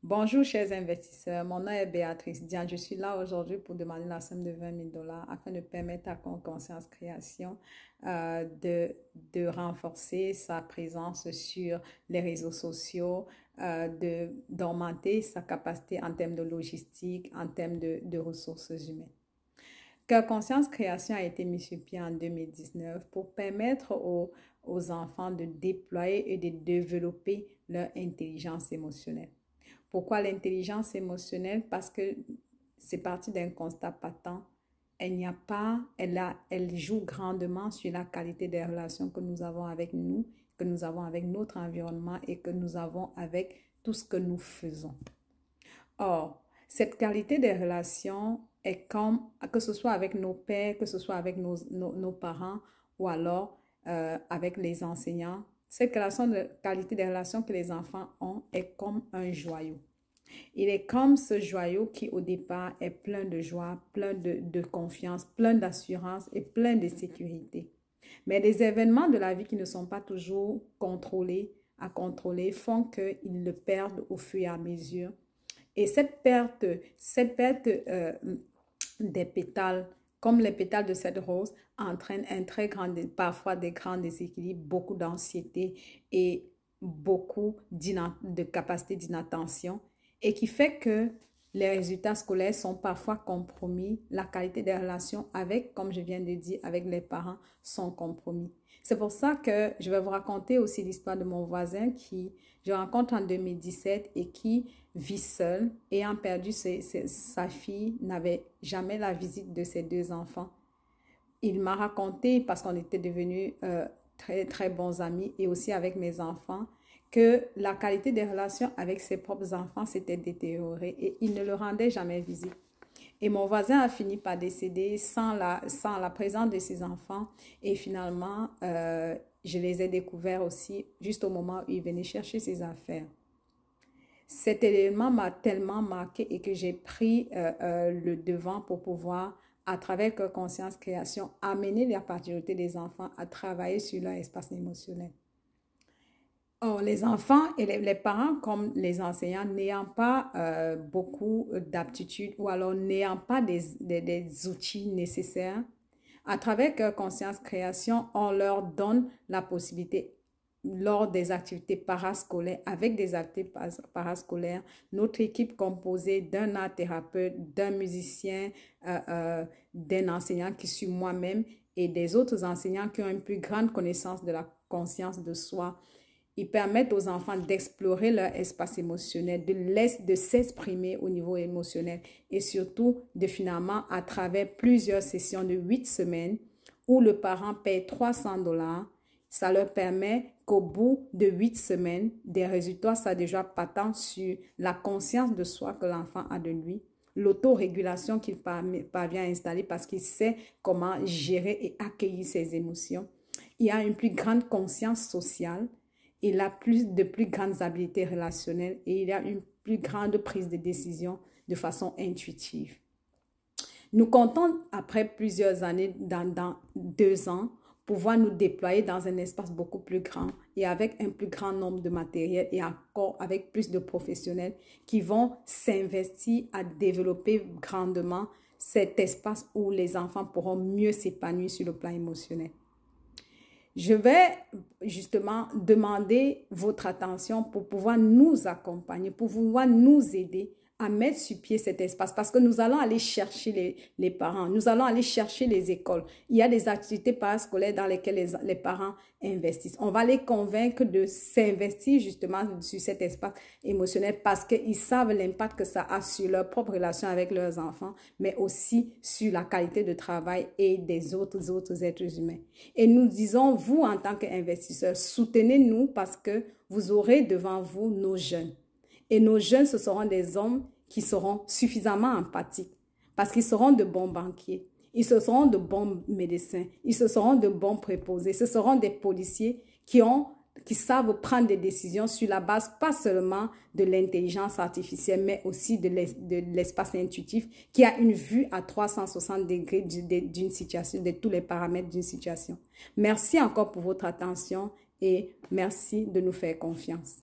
Bonjour chers investisseurs, mon nom est Béatrice Diane. Je suis là aujourd'hui pour demander la somme de 20 000 $ afin de permettre à Conscience Création de renforcer sa présence sur les réseaux sociaux, d'augmenter sa capacité en termes de logistique, en termes de ressources humaines. Cœur Conscience Création a été mis sur pied en 2019 pour permettre aux enfants de déployer et de développer leur intelligence émotionnelle. Pourquoi l'intelligence émotionnelle? Parce que c'est parti d'un constat patent. Elle joue grandement sur la qualité des relations que nous avons avec nous, que nous avons avec notre environnement et que nous avons avec tout ce que nous faisons. Or, cette qualité des relations est comme, que ce soit avec nos pères, que ce soit avec nos parents ou alors avec les enseignants, cette qualité des relations que les enfants ont est comme un joyau. Il est comme ce joyau qui au départ est plein de joie, plein de confiance, plein d'assurance et plein de sécurité. Mais les événements de la vie qui ne sont pas toujours à contrôler font qu'ils le perdent au fur et à mesure. Et cette perte des pétales, comme les pétales de cette rose, entraîne parfois des grands déséquilibres, beaucoup d'anxiété et beaucoup de capacité d'inattention, et qui fait que les résultats scolaires sont parfois compromis, la qualité des relations avec, comme je viens de dire, avec les parents sont compromis. C'est pour ça que je vais vous raconter aussi l'histoire de mon voisin qui je rencontre en 2017 et qui vit seul, ayant perdu sa fille, n'avait jamais la visite de ses deux enfants. Il m'a raconté, parce qu'on était devenus très, très bons amis et aussi avec mes enfants, que la qualité des relations avec ses propres enfants s'était détériorée et il ne le rendait jamais visite. Et mon voisin a fini par décéder sans la présence de ses enfants. Et finalement, je les ai découverts aussi juste au moment où il venait chercher ses affaires. Cet élément m'a tellement marqué et que j'ai pris le devant pour pouvoir, à travers Conscience Création, amener la priorité des enfants à travailler sur leur espace émotionnel. Or, les enfants et les parents, comme les enseignants, n'ayant pas beaucoup d'aptitudes ou alors n'ayant pas des outils nécessaires, à travers Conscience Création, on leur donne la possibilité, lors des activités parascolaires, avec des activités parascolaires, notre équipe composée d'un art thérapeute, d'un musicien, d'un enseignant qui suis moi-même et des autres enseignants qui ont une plus grande connaissance de la conscience de soi. Ils permettent aux enfants d'explorer leur espace émotionnel, de s'exprimer au niveau émotionnel et surtout de finalement, à travers plusieurs sessions de 8 semaines où le parent paye 300 $, ça leur permet qu'au bout de 8 semaines, des résultats soient déjà patents sur la conscience de soi que l'enfant a de lui, l'autorégulation qu'il parvient à installer parce qu'il sait comment gérer et accueillir ses émotions. Il y a une plus grande conscience sociale. Il a de plus grandes habiletés relationnelles et il a une plus grande prise de décision de façon intuitive. Nous comptons, après plusieurs années, dans 2 ans, pouvoir nous déployer dans un espace beaucoup plus grand et avec un plus grand nombre de matériel et encore avec plus de professionnels qui vont s'investir à développer grandement cet espace où les enfants pourront mieux s'épanouir sur le plan émotionnel. Je vais justement demander votre attention pour pouvoir nous accompagner, pour pouvoir nous aider à mettre sur pied cet espace parce que nous allons aller chercher les parents, nous allons aller chercher les écoles. Il y a des activités parascolaires dans lesquelles les parents investissent. On va les convaincre de s'investir justement sur cet espace émotionnel parce qu'ils savent l'impact que ça a sur leur propre relation avec leurs enfants, mais aussi sur la qualité de travail et des autres êtres humains. Et nous disons, vous en tant qu'investisseurs, soutenez-nous parce que vous aurez devant vous nos jeunes. Et nos jeunes, ce seront des hommes qui seront suffisamment empathiques parce qu'ils seront de bons banquiers, ils seront de bons médecins, ils seront de bons préposés, ce seront des policiers qui savent prendre des décisions sur la base pas seulement de l'intelligence artificielle, mais aussi de l'espace intuitif qui a une vue à 360 degrés d'une situation, de tous les paramètres d'une situation. Merci encore pour votre attention et merci de nous faire confiance.